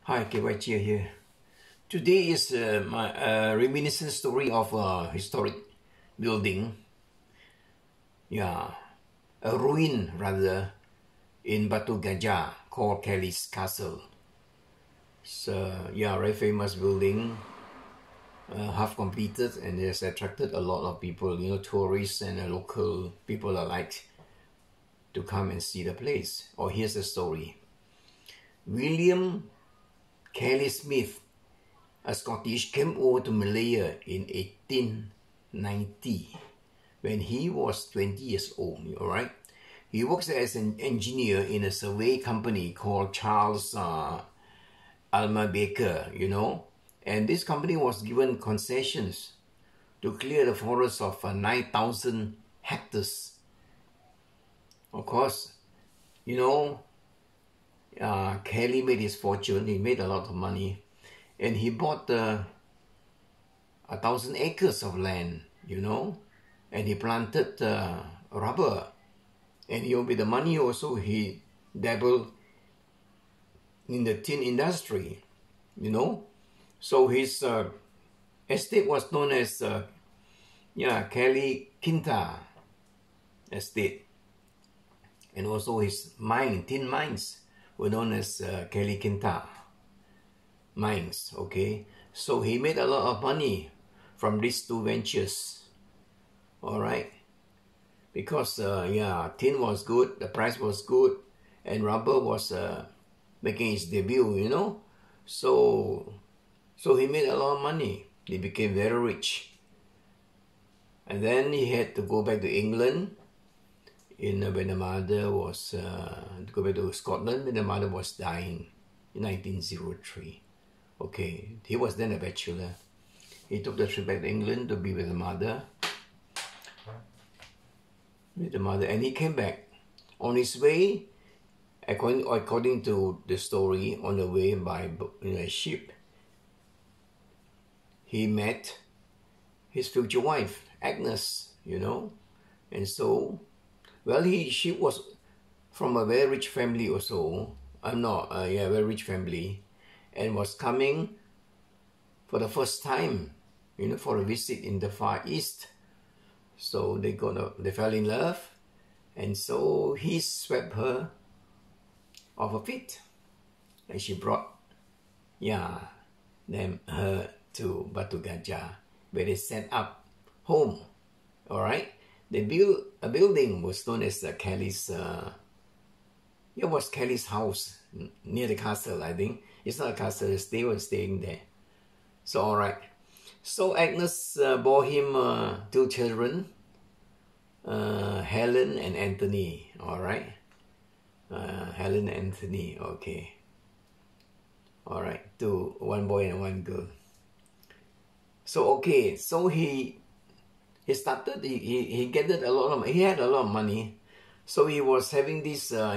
Hi, Gajah here. Today is my reminiscent story of a historic building. Yeah, a ruin rather in Batu, Gajah called Kellie's Castle. So yeah, very famous building, half completed, and it has attracted a lot of people, tourists and local people alike to come and see the place. Or here's the story. William Kellie Smith, a Scottish, came over to Malaya in 1890 when he was 20 years old, alright? He works as an engineer in a survey company called Charles Alma Baker, and this company was given concessions to clear the forest of 9,000 hectares. Of course, Kellie made his fortune. He made a lot of money, and he bought 1,000 acres of land, and he planted rubber, and with the money also he dabbled in the tin industry, so his estate was known as Kellie Quinta estate, and also his tin mines were known as Kellie Quinta mines. Okay, so he made a lot of money from these two ventures, all right, because tin was good, the price was good, and rubber was making its debut, so he made a lot of money. He became very rich, and then he had to go back to England when the mother was go back to Scotland when the mother was dying in 1903. Okay, he was then a bachelor. He took the trip back to England to be with the mother, and he came back. On his way, according to the story, on the way by a ship, he met his future wife, Agnes, and so, well, she was from a very rich family also. Very rich family, and was coming for the first time, for a visit in the Far East. So they fell in love, and so he swept her off her feet, and she brought her to Batu Gajah, where they set up home. All right, they built a building was known as Kellie's. It was Kellie's house near the castle. I think it's not a castle; they were staying there. So all right, so Agnes bore him two children, Helen and Anthony. All right, Helen and Anthony. Okay. All right, one boy and one girl. So okay, so he started. He gathered a lot of. He had a lot of money, so he was having this. So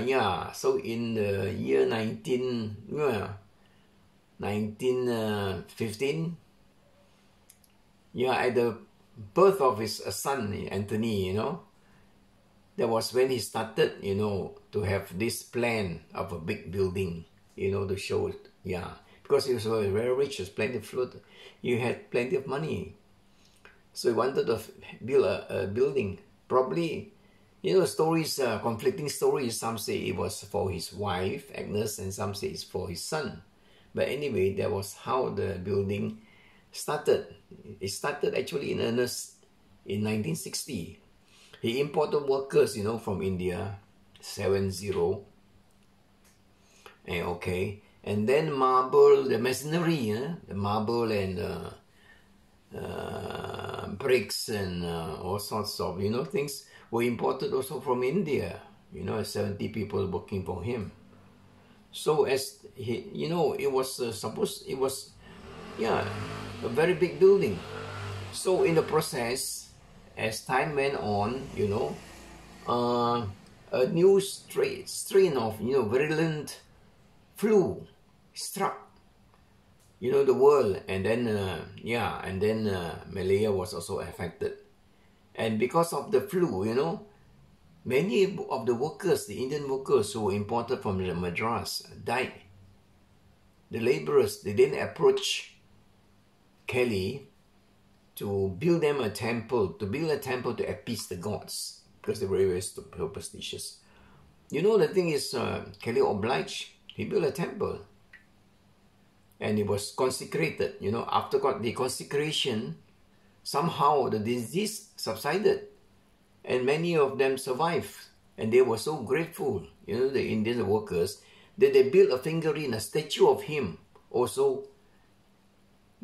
in the year 1915. At the birth of his son Anthony, that was when he started, to have this plan of a big building, to show it. Because he was very rich, he was plenty of food, he had plenty of money, so he wanted to build a building. Probably, stories, conflicting stories. Some say it was for his wife Agnes, and some say it's for his son. But anyway, that was how the building started. It started actually in earnest in 1960. He imported workers, from India, 70. And then marble, the masonry, the marble and bricks and all sorts of, things were imported also from India. 70 people working for him. So as he, it was it was, a very big building. So in the process, as time went on, a new strain of, virulent flu struck, the world, and then, Malaya was also affected. And because of the flu, many of the workers, the Indian workers who were imported from Madras, died. the laborers, they didn't approach Kellie to build them a temple, to appease the gods, because they were very superstitious. You know, the thing is, Kellie obliged. He built a temple. And it was consecrated. You know, after the consecration, somehow the disease subsided. And many of them survived. And they were so grateful, you know, the Indian workers, that they built a figurine, a statue of him, also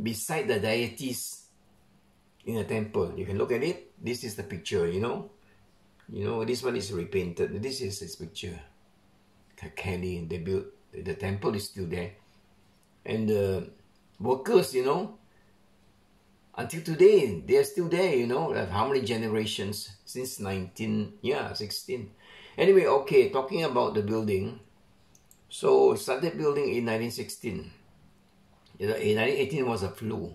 beside the deities in a temple. You can look at it. This is the picture, you know. You know, this one is repainted. This is his picture. Kellie, they built, the temple is still there. And the workers, you know, until today, they are still there, you know. How many generations? Since 16. Anyway, okay, talking about the building. So, started building in 1916. In 1918 was a flu.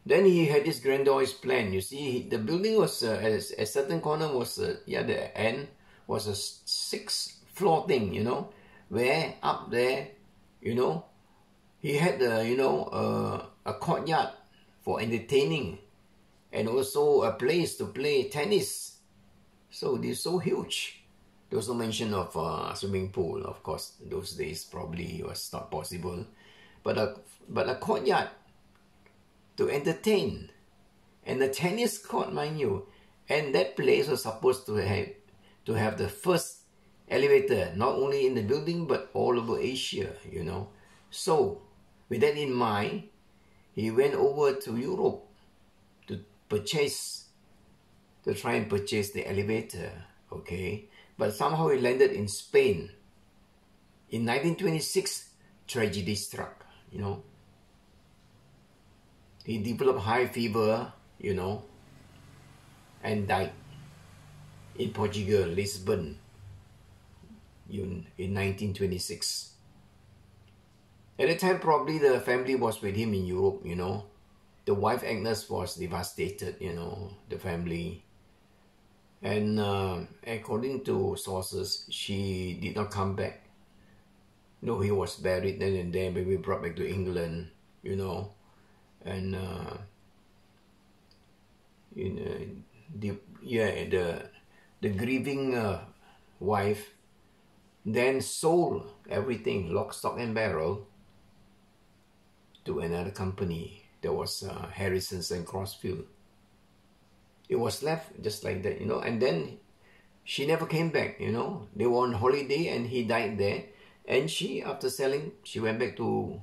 Then he had this grandiose plan. You see, the building was, a certain corner was, the end was a 6-floor thing, you know. Where up there, you know, he had, a courtyard for entertaining, and also a place to play tennis. So this is so huge. There was no mention of swimming pool, of course. Those days probably was not possible, but a courtyard to entertain, and the tennis court, mind you, and that place was supposed to have the first elevator, not only in the building but all over Asia, you know. So with that in mind, he went over to Europe to try and purchase the elevator, okay? But somehow he landed in Spain. In 1926, tragedy struck, you know. He developed high fever, you know, and died in Portugal, Lisbon, in 1926. At the time, probably the family was with him in Europe, you know. The wife, Agnes, was devastated, you know, the family. And according to sources, she did not come back. No, he was buried then and there, maybe brought back to England, you know. And, the grieving wife then sold everything, lock, stock and barrel, to another company. There was Harrison's and Crossfield. It was left just like that, you know. And then she never came back, you know. They were on holiday and he died there. And she, after selling, she went back to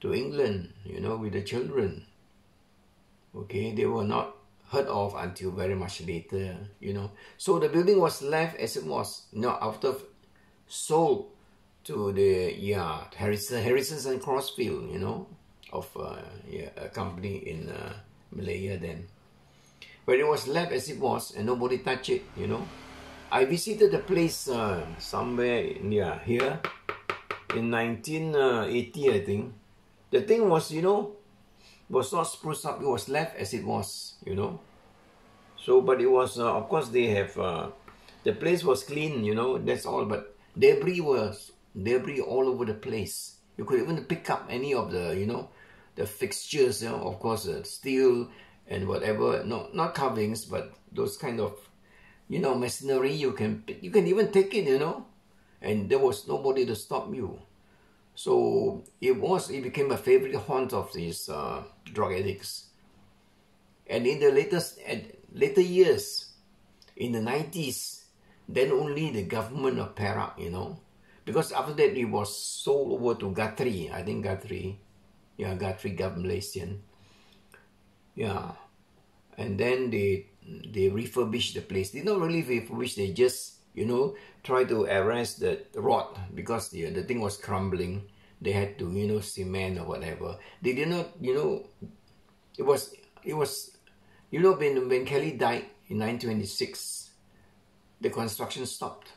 England, you know, with the children. Okay, they were not heard of until very much later, you know. So the building was left as it was, you know, after sold to the Harrison's and Crossfield, you know, of a company in Malaya then. But it was left as it was and nobody touched it, you know. I visited the place somewhere here in 1980, I think. The thing was, you know, was not spruced up. It was left as it was, you know. So, but it was, of course, they have, the place was clean, you know, that's all. But debris all over the place. You could even pick up any of the, you know, the fixtures, you know, of course, steel and whatever. No, not carvings, but those kind of, you know, masonry. You can even take it, you know, and there was nobody to stop you. So it became a favorite haunt of these drug addicts. And in the later years, in the 90s, then only the government of Perak, you know, because after that it was sold over to Guthrie, I think Guthrie, government Malaysian, and then they refurbished the place. They don't really refurbish, they just, you know, try to arrest the rot because the thing was crumbling. They had to, you know, cement or whatever. They did not, you know, it was, you know, when Kellie died in 1926, the construction stopped.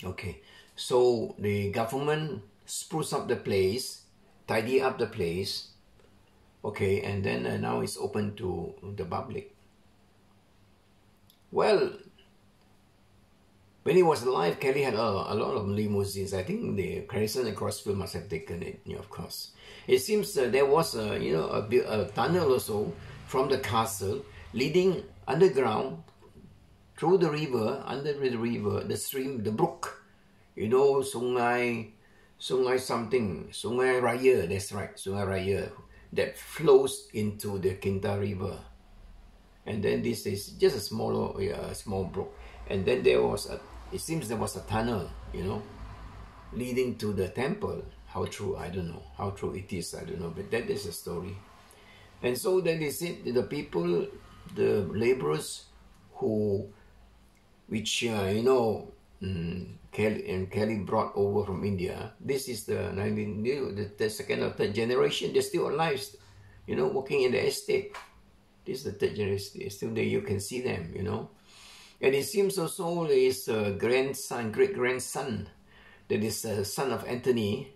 Okay, so the government spruced up the place, tidy up the place, okay, and then now it's open to the public. Well, When he was alive, Kellie had a lot of limousines. I think the Harrison and Crossfield must have taken it, of course. It seems there was a tunnel also from the castle leading underground through the river, under the river, the stream, the brook. Sungai Raya, that's right, Sungai Raya, that flows into the Kinta River. And then this is just a small brook. And then it seems there was a tunnel, leading to the temple. How true, I don't know. How true it is, I don't know. But that is the story. And so then they said the people, the laborers Kellie brought over from India. This is the second or third generation. They're still alive, working in the estate. This is the third generation. Still there, you can see them, And it seems also his grandson, great-grandson, that is son of Anthony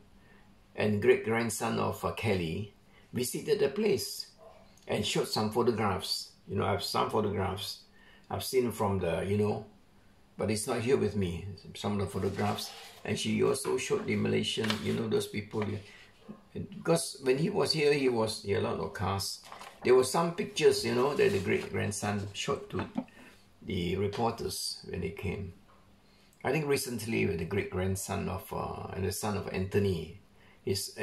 and great-grandson of Kellie, visited the place and showed some photographs. I have some photographs I've seen from the, but it's not here with me, some of the photographs. And she also showed the Malaysian, those people. Because when he was here, he had a lot of cars. There were some pictures, that the great-grandson showed to the reporters when they came. I think recently with the great-grandson of, and the son of Anthony, his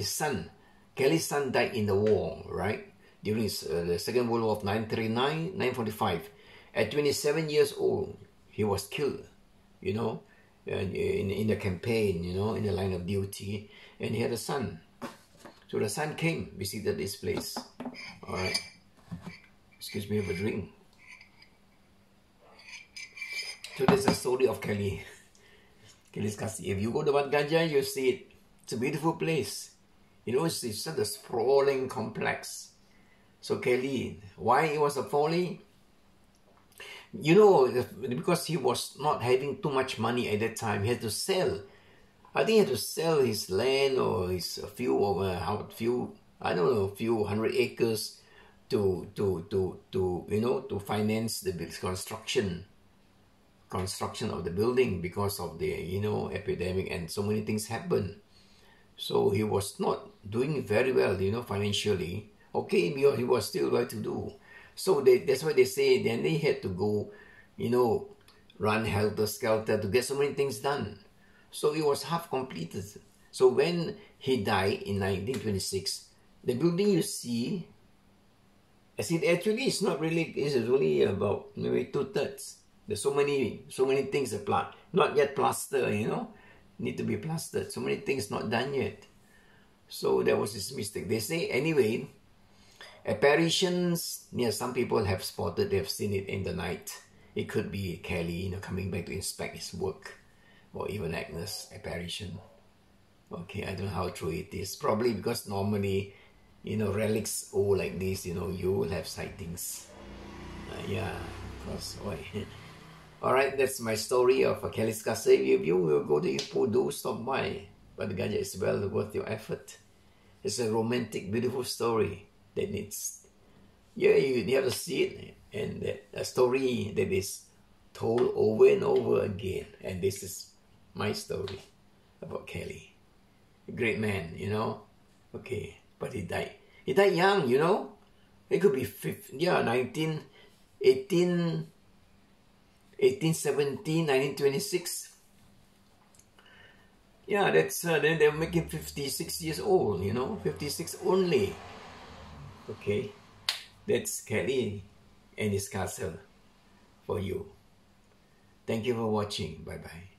son, Kellie's son died in the war, right? During the Second World War of 939-945. At 27 years old, he was killed, in the campaign, in the line of duty, and he had a son. So the son came, visited this place. All right. Excuse me, have a drink. So that's the story of Kellie. Kellie's Castle. If you go to Wat Gajah, you see it. It's a beautiful place. It's such a sprawling complex. So Kellie, why it was a folly? Because he was not having too much money at that time. He had to sell. I think he had to sell his land or his few hundred acres to finance the construction of the building, because of the epidemic, and so many things happened. So he was not doing very well, financially. Okay, he was still well to do. So that's why they say then they had to go, run helter-skelter to get so many things done. So it was half completed. So when he died in 1926, the building you see, actually it's not really, it's only about maybe 2/3. There's so many things not yet plastered, need to be plastered. So many things not done yet. So that was his mistake. They say anyway, apparitions, some people have spotted, they have seen it in the night. It could be Kellie, coming back to inspect his work, or even Agnes' apparition. Okay, I don't know how true it is. Probably because normally, relics old like this, you will have sightings. Because Alright, that's my story of Kellie's Castle. If you will go to Ipoh, do stop by. But the Gajah is well worth your effort. It's a romantic, beautiful story that needs, you have to see it, and a story that is told over and over again. And this is my story about Kellie. A great man, Okay, but he died. He died young, It could be 1817, 1926. That's then they're making 56 years old, 56 only. Okay, that's Kellie and his castle for you. Thank you for watching. Bye bye.